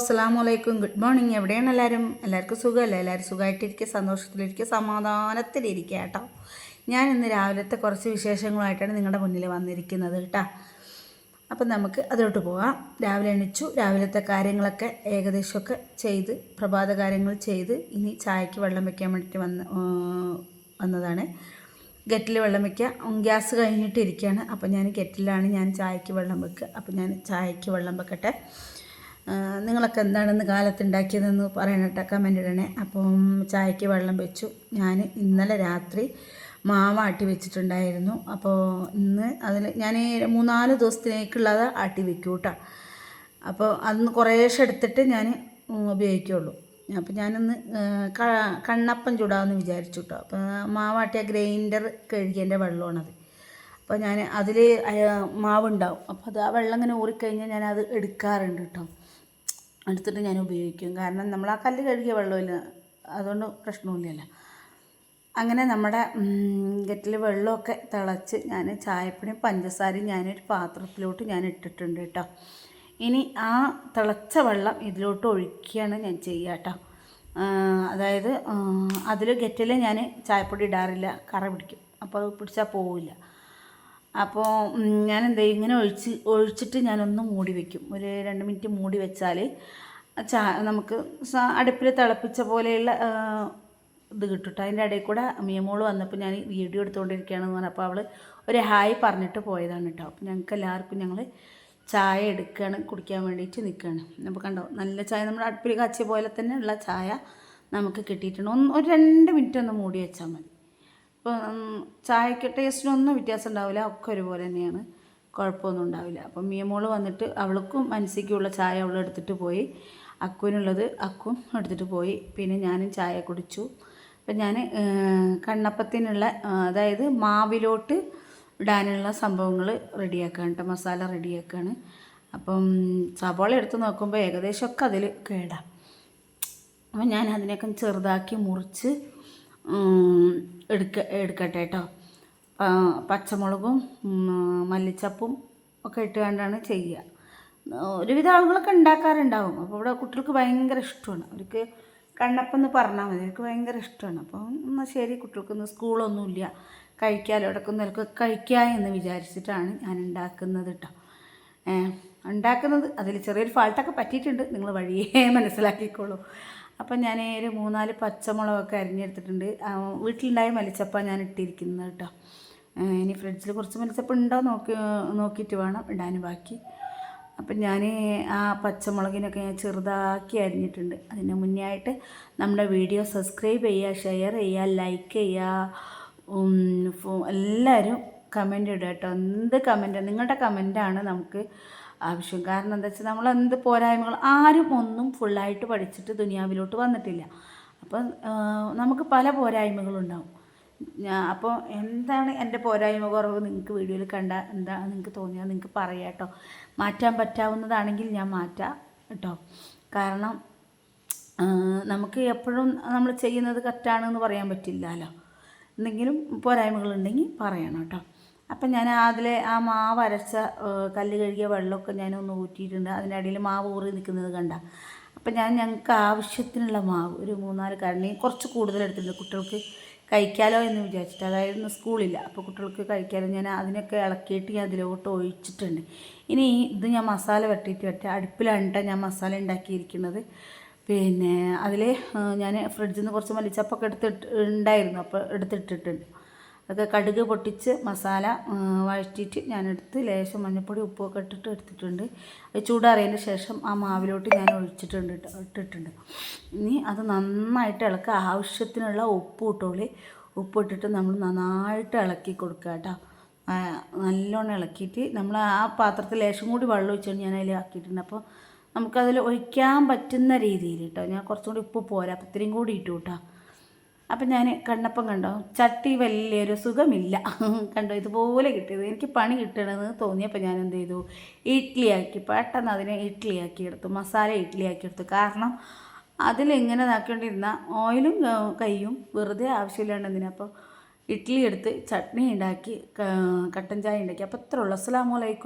അസ്സലാമലൈക്കും. Good morning. എവിടെയാണ് എല്ലാവർക്കും സുഖമല്ലേ? എല്ലാവരും സുഖമായിട്ടിരിക്കുക, സന്തോഷത്തിലിരിക്കുക, സമാധാനത്തിലിരിക്കുക കേട്ടോ. ഞാൻ ഇന്ന് രാവിലത്തെ കുറച്ച് വിശേഷങ്ങളായിട്ടാണ് നിങ്ങളുടെ മുന്നിൽ വന്നിരിക്കുന്നത് കേട്ടോ. അപ്പം നമുക്ക് അതിലോട്ട് പോകാം. രാവിലെ എണീച്ചു, രാവിലത്തെ കാര്യങ്ങളൊക്കെ ഏകദേശമൊക്കെ ചെയ്ത്, പ്രഭാത കാര്യങ്ങൾ ചെയ്ത്, ഇനി ചായക്ക് വെള്ളം വെക്കാൻ വേണ്ടിയിട്ട് വന്നതാണ്. ഗെറ്റിൽ വെള്ളം വയ്ക്കുക. ഗ്യാസ് കഴിഞ്ഞിട്ടിരിക്കുകയാണ്. അപ്പം ഞാൻ ഗെറ്റിലാണ് ഞാൻ ചായക്ക് വെള്ളം വെക്കുക. അപ്പം ഞാൻ ചായക്ക് വെള്ളം വെക്കട്ടെ. നിങ്ങളൊക്കെ എന്താണെന്ന് കാലത്തുണ്ടാക്കിയതെന്ന് പറയണട്ടെ, കമൻ്റ് ഇടണേ. അപ്പം ചായക്ക് വെള്ളം വെച്ചു. ഞാൻ ഇന്നലെ രാത്രി മാവ് ആട്ടി വെച്ചിട്ടുണ്ടായിരുന്നു. അപ്പോൾ ഇന്ന് അതിൽ ഞാൻ 3-4 ദിവസത്തേക്കുള്ളത് ആട്ടി വെക്കും കേട്ടോ. അപ്പോൾ അന്ന് കുറേശ്ശെ എടുത്തിട്ട് ഞാൻ ഉപയോഗിക്കുകയുള്ളൂ. അപ്പോൾ ഞാനൊന്ന് കണ്ണപ്പം ചൂടാമെന്ന് വിചാരിച്ചു കേട്ടോ. അപ്പോൾ മാവാട്ടിയ ഗ്രൈൻഡർ കഴുകിയതിൻ്റെ വെള്ളമാണത്. അപ്പോൾ ഞാൻ അതിൽ മാവുണ്ടാവും. അപ്പോൾ അത് ആ വെള്ളം ഇങ്ങനെ ഊറിക്കഴിഞ്ഞാൽ ഞാനത് എടുക്കാറുണ്ട് കേട്ടോ. എടുത്തിട്ട് ഞാൻ ഉപയോഗിക്കും. കാരണം നമ്മൾ ആ കല്ല് കഴുകിയ വെള്ളമില്ല, അതുകൊണ്ട് പ്രശ്നമില്ലല്ലോ. അങ്ങനെ നമ്മുടെ ഗെറ്റിൽ വെള്ളമൊക്കെ തിളച്ച് ഞാൻ ചായപ്പൊടിയും പഞ്ചസാരയും ഞാനൊരു പാത്രത്തിലോട്ട് ഞാൻ ഇട്ടിട്ടുണ്ട് കേട്ടോ. ഇനി ആ തിളച്ച വെള്ളം ഇതിലോട്ട് ഒഴിക്കുകയാണ് ഞാൻ ചെയ്യുക കേട്ടോ. അതായത് അതിൽ ഗെറ്റിൽ ഞാൻ ചായപ്പൊടി ഇടാറില്ല, കറ പിടിക്കും. അപ്പോൾ അത് പിടിച്ചാൽ പോവില്ല. അപ്പോൾ ഞാൻ എന്താ ഇങ്ങനെ ഒഴിച്ചിട്ട് ഞാനൊന്ന് മൂടി വയ്ക്കും. ഒരു 2 മിനിറ്റ് മൂടി വെച്ചാൽ നമുക്ക് അടുപ്പിൽ തിളപ്പിച്ച പോലെയുള്ള ഇത് കിട്ടും. അതിൻ്റെ ഇടയിൽ കൂടെ മിയമോള് വന്നപ്പോൾ ഞാൻ വീഡിയോ എടുത്തുകൊണ്ടിരിക്കുകയാണെന്ന് പറഞ്ഞപ്പോൾ അവൾ ഒരു ഹായ് പറഞ്ഞിട്ട് പോയതാണ് കേട്ടോ. അപ്പോൾ ഞങ്ങൾക്ക് എല്ലാവർക്കും ഞങ്ങൾ ചായ എടുക്കുകയാണ്, കുടിക്കാൻ വേണ്ടിയിട്ട് നിൽക്കുകയാണ്. അപ്പോൾ കണ്ടോ, നല്ല ചായ നമ്മൾ അടുപ്പിൽ കാച്ചിയ പോലെ തന്നെ ഉള്ള ചായ നമുക്ക് കിട്ടിയിട്ടുണ്ട്. ഒരു 2 മിനിറ്റ് ഒന്ന് മൂടി വെച്ചാൽ മതി. ഇപ്പോൾ ചായക്ക് ടേസ്റ്റിനൊന്നും വ്യത്യാസം ഉണ്ടാവില്ല, ഒക്കെ ഒരുപോലെ തന്നെയാണ്, കുഴപ്പമൊന്നും ഉണ്ടാവില്ല. അപ്പം മിയമോള് വന്നിട്ട് അവൾക്കും മനസ്സിക്കുള്ള ചായ അവൾ എടുത്തിട്ട് പോയി, അക്കുവിനുള്ളത് അക്കും എടുത്തിട്ട് പോയി. പിന്നെ ഞാനും ചായ കുടിച്ചു. അപ്പം ഞാൻ കണ്ണപ്പത്തിനുള്ള, അതായത് മാവിലോട്ട് ഇടാനുള്ള സംഭവങ്ങൾ റെഡിയാക്കുകയാണ് കേട്ടോ. മസാല റെഡിയാക്കുകയാണ്. അപ്പം സവാള എടുത്ത് നോക്കുമ്പോൾ ഏകദേശമൊക്കെ അതിൽ കേടാം. അപ്പം ഞാൻ അതിനൊക്കെ ചെറുതാക്കി മുറിച്ച് എടുക്കട്ടെ കേട്ടോ. പച്ചമുളകും മല്ലിച്ചപ്പും ഒക്കെ ഇട്ടുകൊണ്ടാണ് ചെയ്യുക. ഒരുവിധ ആളുകളൊക്കെ ഉണ്ടാക്കാറുണ്ടാവും. അപ്പോൾ ഇവിടെ കുട്ടികൾക്ക് ഭയങ്കര ഇഷ്ടമാണ്. അവർക്ക് കണ്ണപ്പം എന്ന് പറഞ്ഞാൽ മതി, അവർക്ക് ഭയങ്കര ഇഷ്ടമാണ്. അപ്പം എന്നാൽ ശരി, കുട്ടികൾക്കൊന്നും സ്കൂളൊന്നുമില്ല, കഴിക്കാമല്ലോ, ഇടയ്ക്കൊന്നും കഴിക്കുക എന്ന് വിചാരിച്ചിട്ടാണ് ഞാൻ ഉണ്ടാക്കുന്നത് കേട്ടോ. ഉണ്ടാക്കുന്നത് അതിൽ ചെറിയൊരു ഫാൾട്ടൊക്കെ പറ്റിയിട്ടുണ്ട്, നിങ്ങൾ വഴിയേ മനസ്സിലാക്കിക്കോളൂ. അപ്പം ഞാൻ ഒരു 3-4 പച്ചമുളകൊക്കെ അരിഞ്ഞെടുത്തിട്ടുണ്ട്. വീട്ടിലുണ്ടായ മല്ലിച്ചപ്പ ഞാൻ ഇട്ടിരിക്കുന്നത് കേട്ടോ. ഇനി ഫ്രിഡ്ജിൽ കുറച്ച് മല്ലിച്ചപ്പ ഉണ്ടോ നോക്കിയിട്ട് വേണം ഇടാൻ ബാക്കി. അപ്പം ഞാൻ ആ പച്ചമുളകിനൊക്കെ ഞാൻ ചെറുതാക്കി അരിഞ്ഞിട്ടുണ്ട്. അതിന് മുന്നേ ആയിട്ട് നമ്മുടെ വീഡിയോ സബ്സ്ക്രൈബ് ചെയ്യുക, ഷെയർ ചെയ്യുക, ലൈക്ക് ചെയ്യുക, എല്ലാവരും കമൻ്റ് ഇടുക കേട്ടോ. എന്ത് കമൻറ്റ്, നിങ്ങളുടെ കമൻറ്റാണ് നമുക്ക് ആവശ്യം. കാരണം എന്താ വെച്ചാൽ നമ്മൾ എന്ത് പോരായ്മകൾ, ആരും ഒന്നും ഫുള്ളായിട്ട് പഠിച്ചിട്ട് ദുനിയാവിലോട്ട് വന്നിട്ടില്ല. അപ്പം നമുക്ക് പല പോരായ്മകളുണ്ടാവും. അപ്പോൾ എന്താണ് എൻ്റെ പോരായ്മ കുറവ് നിങ്ങൾക്ക് വീഡിയോയിൽ കണ്ടാൽ എന്താണ് നിങ്ങൾക്ക് തോന്നിയാൽ നിങ്ങൾക്ക് പറയാം കേട്ടോ. മാറ്റാൻ പറ്റാവുന്നതാണെങ്കിൽ ഞാൻ മാറ്റാം കേട്ടോ. കാരണം നമുക്ക് എപ്പോഴും നമ്മൾ ചെയ്യുന്നത് കറക്റ്റാണെന്ന് പറയാൻ പറ്റില്ലല്ലോ. എന്തെങ്കിലും പോരായ്മകളുണ്ടെങ്കിൽ പറയണം കേട്ടോ. അപ്പം ഞാൻ അതിലെ ആ മാവ് അരച്ച കല്ല് കഴുകിയ വെള്ളമൊക്കെ ഞാനൊന്ന് ഊറ്റിയിട്ടുണ്ട്. അതിൻ്റെ ഇടയിൽ മാവ് ഊറി നിൽക്കുന്നത് കണ്ട. അപ്പം ഞങ്ങൾക്ക് ആവശ്യത്തിനുള്ള മാവ് ഒരു 3-4 കരണ്ടി കുറച്ച് കൂടുതൽ എടുത്തിട്ടുണ്ട്, കുട്ടികൾക്ക് കഴിക്കാമല്ലോ എന്ന് വിചാരിച്ചിട്ട്. അതായത് സ്കൂളില്ല, അപ്പോൾ കുട്ടികൾക്ക് കഴിക്കാമല്ലോ. ഞാൻ അതിനൊക്കെ ഇളക്കിയിട്ട് ഞാൻ അതിലോട്ട് ഒഴിച്ചിട്ടുണ്ട്. ഇനി ഇത് ഞാൻ മസാല വെട്ടിയിട്ട് അടുപ്പിലാണ് ഞാൻ മസാല ഉണ്ടാക്കിയിരിക്കുന്നത്. പിന്നെ അതിൽ ഞാൻ ഫ്രിഡ്ജിൽ നിന്ന് കുറച്ച് മല്ലിച്ചപ്പൊക്കെ ഉണ്ടായിരുന്നു, അപ്പോൾ എടുത്തിട്ടിട്ടുണ്ട്. അതൊക്കെ കടുക് പൊട്ടിച്ച് മസാല വഴറ്റിയിട്ട് ഞാനെടുത്ത് ലേശം മഞ്ഞൾപ്പൊടി ഉപ്പൊക്കെ എടുത്തിട്ടുണ്ട്. അത് ചൂടാറിയതിന് ശേഷം ആ മാവിലോട്ട് ഞാൻ ഇട്ടിട്ടുണ്ട്. ഇനി അത് നന്നായിട്ട് ഇളക്കുക. ആവശ്യത്തിനുള്ള ഉപ്പ് ഇട്ടോളി. ഉപ്പിട്ടിട്ട് നമ്മൾ നന്നായിട്ട് ഇളക്കി കൊടുക്കുക കേട്ടോ. നല്ലോണം ഇളക്കിയിട്ട് നമ്മൾ ആ പാത്രത്തിൽ ലേശം കൂടി വെള്ളം ഒഴിച്ചാണ് ഞാൻ അതിൽ ആക്കിയിട്ടുണ്ട്. അപ്പോൾ നമുക്കതിൽ ഒഴിക്കാൻ പറ്റുന്ന രീതിയിൽ കേട്ടോ. ഞാൻ കുറച്ചും കൂടി ഉപ്പ് പോരാ, അപ്പോൾ ഇത്രയും കൂടി ഇട്ടു കേട്ടോ. അപ്പം ഞാൻ കണ്ണപ്പം കണ്ടോ, ചട്ടി വലിയൊരു സുഖമില്ല കണ്ടോ, ഇതുപോലെ കിട്ടിയത്. എനിക്ക് പണി കിട്ടണമെന്ന് തോന്നിയപ്പോൾ ഞാൻ എന്ത് ചെയ്തു, ഇഡ്ഡലിയാക്കി, പെട്ടെന്ന് അതിനെ ഇഡ്ഡലിയാക്കി എടുത്തു, മസാല ഇഡ്ഡലിയാക്കി എടുത്തു. കാരണം അതിലിങ്ങനെ ഇതാക്കിക്കൊണ്ടിരുന്ന ഓയിലും കയ്യും വെറുതെ ആവശ്യമില്ലാണ്ട് എന്തിനാ. അപ്പോൾ ഇഡ്ഡലി എടുത്ത് ചട്നി ഉണ്ടാക്കി, കട്ടൻ ചായ ഉണ്ടാക്കി. അപ്പോൾ ഇത്രയുള്ളൂ. അസ്സലാമു അലൈക്കും.